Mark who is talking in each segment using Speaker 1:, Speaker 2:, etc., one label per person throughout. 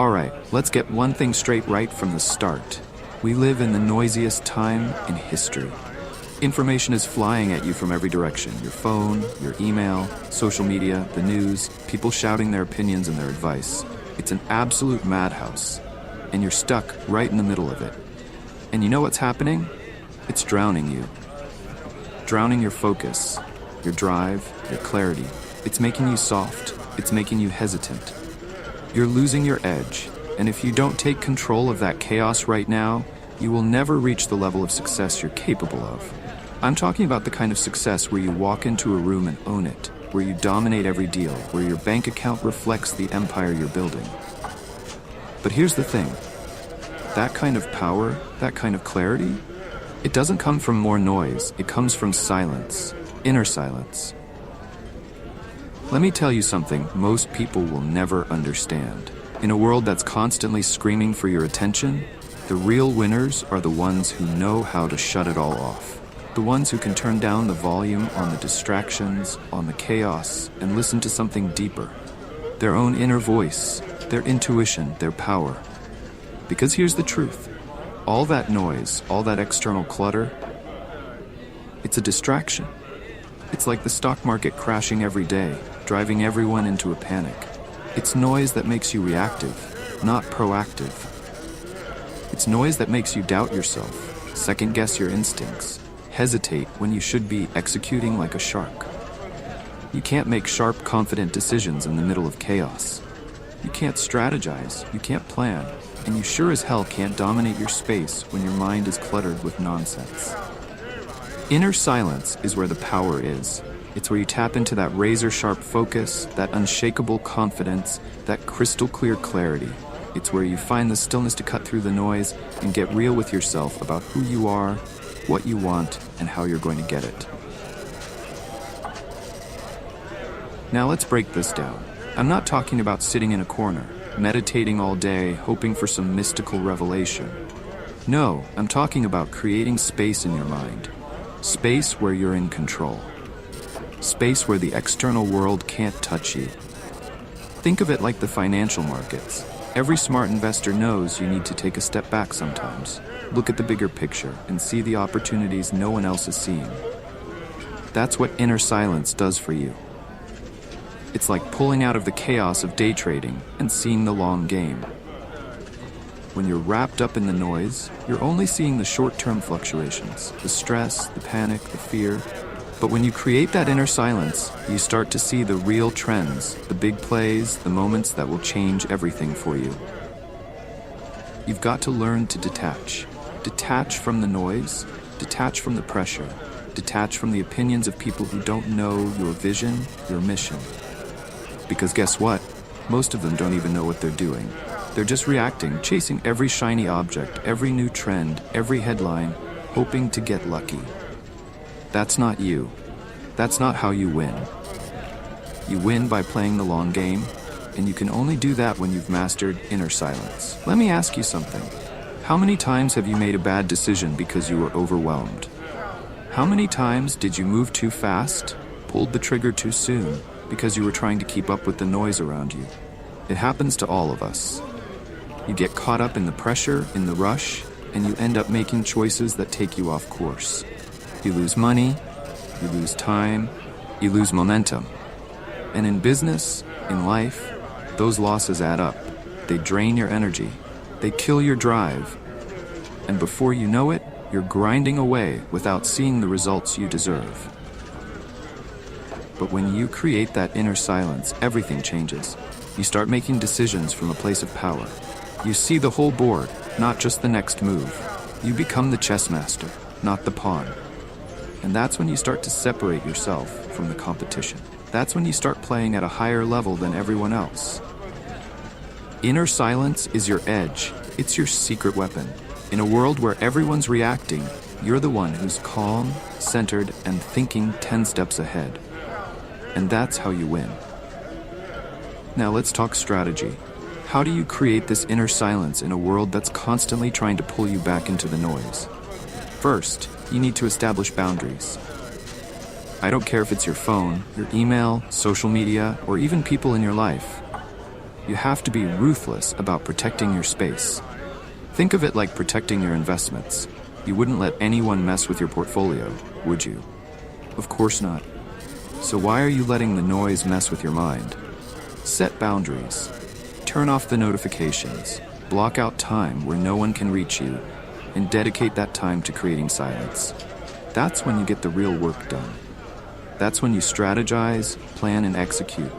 Speaker 1: Alright, let's get one thing straight right from the start. We live in the noisiest time in history. Information is flying at you from every direction. Your phone, your email, social media, the news, people shouting their opinions and their advice. It's an absolute madhouse. And you're stuck right in the middle of it. And you know what's happening? It's drowning you. Drowning your focus, your drive, your clarity. It's making you soft. It's making you hesitant. You're losing your edge. And if you don't take control of that chaos right now, you will never reach the level of success you're capable of. I'm talking about the kind of success where you walk into a room and own it, where you dominate every deal, where your bank account reflects the empire you're building. But here's the thing. That kind of power, that kind of clarity, it doesn't come from more noise. It comes from silence, inner silence. Let me tell you something most people will never understand. In a world that's constantly screaming for your attention, the real winners are the ones who know how to shut it all off. The ones who can turn down the volume on the distractions, on the chaos, and listen to something deeper. Their own inner voice, their intuition, their power. Because here's the truth. All that noise, all that external clutter, it's a distraction. It's like the stock market crashing every day, driving everyone into a panic. It's noise that makes you reactive, not proactive. It's noise that makes you doubt yourself, second-guess your instincts, hesitate when you should be executing like a shark. You can't make sharp, confident decisions in the middle of chaos. You can't strategize, you can't plan, and you sure as hell can't dominate your space when your mind is cluttered with nonsense. Inner silence is where the power is. It's where you tap into that razor-sharp focus, that unshakable confidence, that crystal-clear clarity. It's where you find the stillness to cut through the noise and get real with yourself about who you are, what you want, and how you're going to get it. Now let's break this down. I'm not talking about sitting in a corner, meditating all day, hoping for some mystical revelation. No, I'm talking about creating space in your mind. Space where you're in control. Space where the external world can't touch you. Think of it like the financial markets. Every smart investor knows you need to take a step back sometimes. Look at the bigger picture and see the opportunities no one else is seeing. That's what inner silence does for you. It's like pulling out of the chaos of day trading and seeing the long game. When you're wrapped up in the noise, you're only seeing the short-term fluctuations, the stress, the panic, the fear. But when you create that inner silence, you start to see the real trends, the big plays, the moments that will change everything for you. You've got to learn to detach. Detach from the noise, detach from the pressure, detach from the opinions of people who don't know your vision, your mission. Because guess what? Most of them don't even know what they're doing. They're just reacting, chasing every shiny object, every new trend, every headline, hoping to get lucky. That's not you. That's not how you win. You win by playing the long game, and you can only do that when you've mastered inner silence. Let me ask you something. How many times have you made a bad decision because you were overwhelmed? How many times did you move too fast, pulled the trigger too soon, because you were trying to keep up with the noise around you? It happens to all of us. You get caught up in the pressure, in the rush, and you end up making choices that take you off course. You lose money, you lose time, you lose momentum. And in business, in life, those losses add up. They drain your energy. They kill your drive. And before you know it, you're grinding away without seeing the results you deserve. But when you create that inner silence, everything changes. You start making decisions from a place of power. You see the whole board, not just the next move. You become the chess master, not the pawn. And that's when you start to separate yourself from the competition. That's when you start playing at a higher level than everyone else. Inner silence is your edge. It's your secret weapon. In a world where everyone's reacting, you're the one who's calm, centered, and thinking 10 steps ahead. And that's how you win. Now let's talk strategy. How do you create this inner silence in a world that's constantly trying to pull you back into the noise? First, you need to establish boundaries. I don't care if it's your phone, your email, social media, or even people in your life. You have to be ruthless about protecting your space. Think of it like protecting your investments. You wouldn't let anyone mess with your portfolio, would you? Of course not. So why are you letting the noise mess with your mind? Set boundaries. Turn off the notifications. Block out time where no one can reach you, and dedicate that time to creating silence. That's when you get the real work done. That's when you strategize, plan, and execute.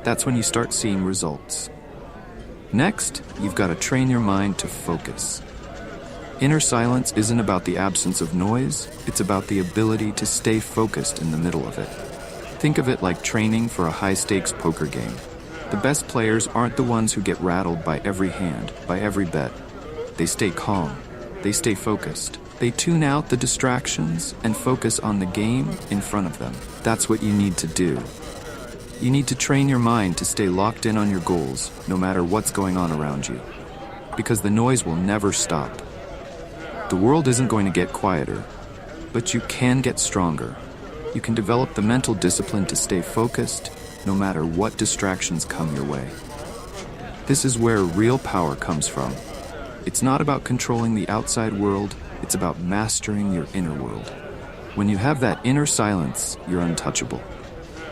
Speaker 1: That's when you start seeing results. Next, you've got to train your mind to focus. Inner silence isn't about the absence of noise, it's about the ability to stay focused in the middle of it. Think of it like training for a high-stakes poker game. The best players aren't the ones who get rattled by every hand, by every bet. They stay calm. They stay focused. They tune out the distractions and focus on the game in front of them. That's what you need to do. You need to train your mind to stay locked in on your goals, no matter what's going on around you. Because the noise will never stop. The world isn't going to get quieter, but you can get stronger. You can develop the mental discipline to stay focused, no matter what distractions come your way. This is where real power comes from. It's not about controlling the outside world, it's about mastering your inner world. When you have that inner silence, you're untouchable.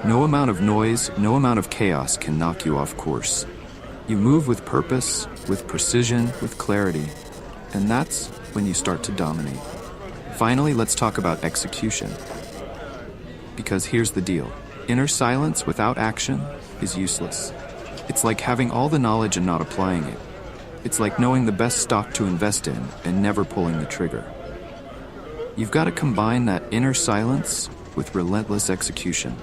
Speaker 1: No amount of noise, no amount of chaos can knock you off course. You move with purpose, with precision, with clarity, and that's when you start to dominate. Finally, let's talk about execution. Because here's the deal. Inner silence without action is useless. It's like having all the knowledge and not applying it. It's like knowing the best stock to invest in and never pulling the trigger. You've got to combine that inner silence with relentless execution.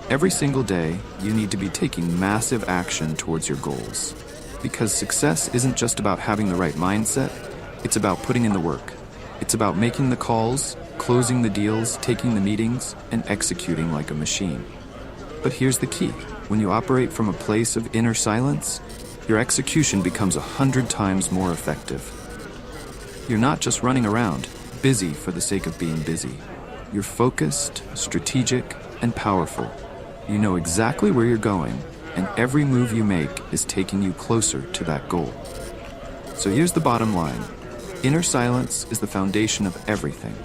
Speaker 1: Every single day, you need to be taking massive action towards your goals. Because success isn't just about having the right mindset, it's about putting in the work. It's about making the calls, closing the deals, taking the meetings, and executing like a machine. But here's the key. When you operate from a place of inner silence, your execution becomes 100 times more effective. You're not just running around, busy for the sake of being busy. You're focused, strategic, and powerful. You know exactly where you're going, and every move you make is taking you closer to that goal. So here's the bottom line. Inner silence is the foundation of everything.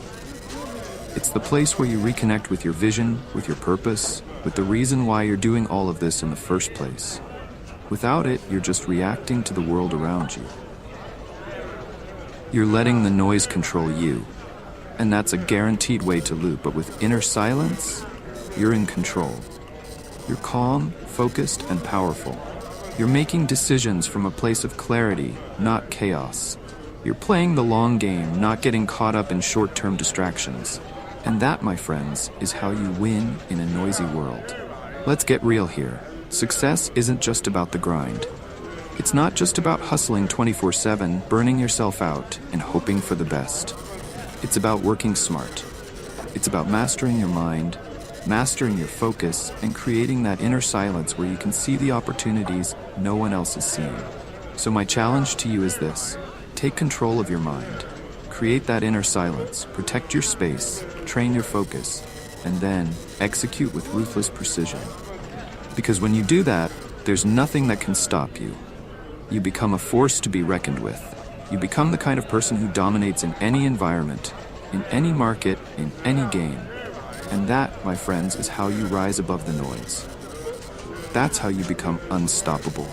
Speaker 1: It's the place where you reconnect with your vision, with your purpose, with the reason why you're doing all of this in the first place. Without it, you're just reacting to the world around you. You're letting the noise control you, and that's a guaranteed way to lose. But with inner silence, you're in control. You're calm, focused, and powerful. You're making decisions from a place of clarity, not chaos. You're playing the long game, not getting caught up in short-term distractions. And that, my friends, is how you win in a noisy world. Let's get real here. Success isn't just about the grind. It's not just about hustling 24/7, burning yourself out, and hoping for the best. It's about working smart. It's about mastering your mind, mastering your focus, and creating that inner silence where you can see the opportunities no one else is seeing. So my challenge to you is this. Take control of your mind. Create that inner silence, protect your space, train your focus, and then execute with ruthless precision. Because when you do that, there's nothing that can stop you. You become a force to be reckoned with. You become the kind of person who dominates in any environment, in any market, in any game. And that, my friends, is how you rise above the noise. That's how you become unstoppable.